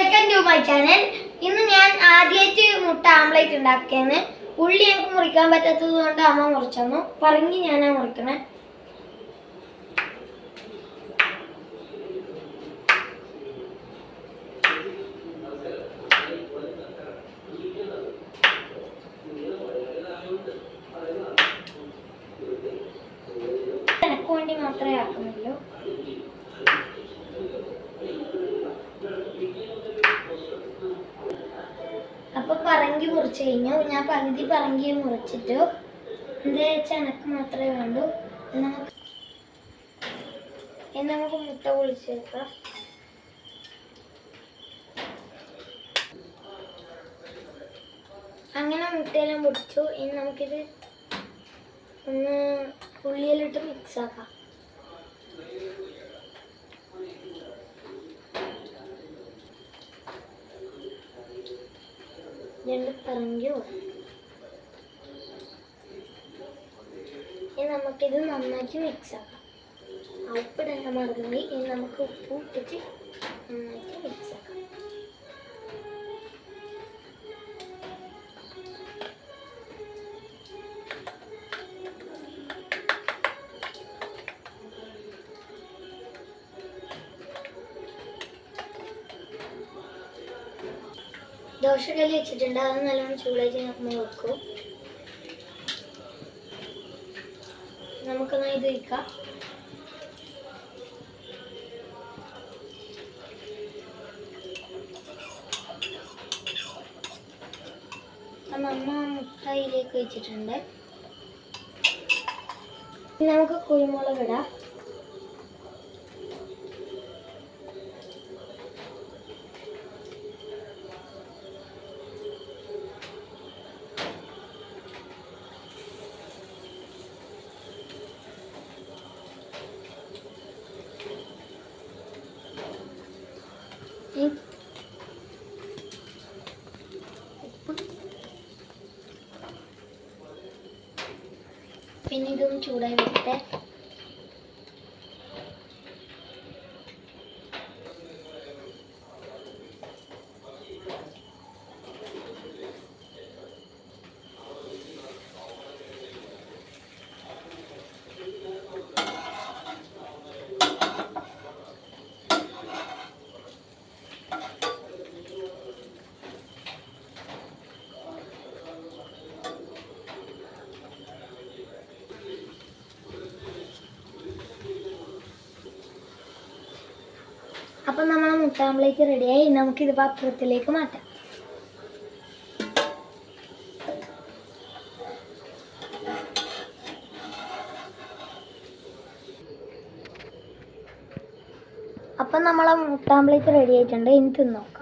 Welcome to my channel. ഇന്ന് ഞാൻ ആദ്യമായിട്ട് മുട്ട ആംപ്ലേറ്റ് ഉണ്ടാക്കിയെന്ന്. ഉള്ളി എനിക്ക് മുറിക്കാൻ പറ്റാത്തത് കൊണ്ട് അമ്മ മുറിച്ചു പറഞ്ഞ് ഞാനാ മുറിക്കണേ. എനക്ക് വേണ്ടി മാത്രമേ ആക്കുന്നുള്ളൂ. അപ്പൊ പറങ്കി മുറിച്ച് കഴിഞ്ഞു. ഞാൻ പകുതി പറങ്കി മുറിച്ചിട്ടു. എന്താ വെച്ചാൽ എനക്ക് മാത്രമേ വേണ്ടൂ. നമുക്ക് മുട്ട പൊളിച്ചെടുക്കാം. അങ്ങനെ മുട്ടയെല്ലാം പൊടിച്ചു. ഇനി നമുക്കിത് ഒന്ന് ഉള്ളിയിലിട്ട് മിക്സ് ആക്കാം. രണ്ട് പറങ്കു. ഇനി നമുക്കിത് നന്നായിട്ട് മിക്സ് ആക്കാം. ഉപ്പിടാൻ മറന്നുപോയി. ഇനി നമുക്ക് ഉപ്പ് ഇട്ടിട്ട് നന്നായിട്ട് മിക്സ് ആക്കാം. ദോശക്കല്ല് വെച്ചിട്ടുണ്ട്. അത് നല്ലോണം ചൂടായിട്ട് നമ്മൾ വെക്കും. നമുക്കൊന്ന് ഇത് വയ്ക്കാം. അമ്മ മുട്ടയിലേക്ക് വെച്ചിട്ടുണ്ട്. നമുക്ക് കുരുമുളക് ഇടാം. പിന്നെ ഇതൊന്ന് ചൂടായി വരട്ടെ. അപ്പം നമ്മൾ മുട്ട ആംപ്ലേറ്റ് റെഡിയായി. നമുക്കിത് പാത്രത്തിലേക്ക് മാറ്റാം. അപ്പം നമ്മളെ മുട്ട ആംപ്ലേറ്റ് റെഡി ആയിട്ടുണ്ട്. ഇനി തിന്ന് നോക്കാം.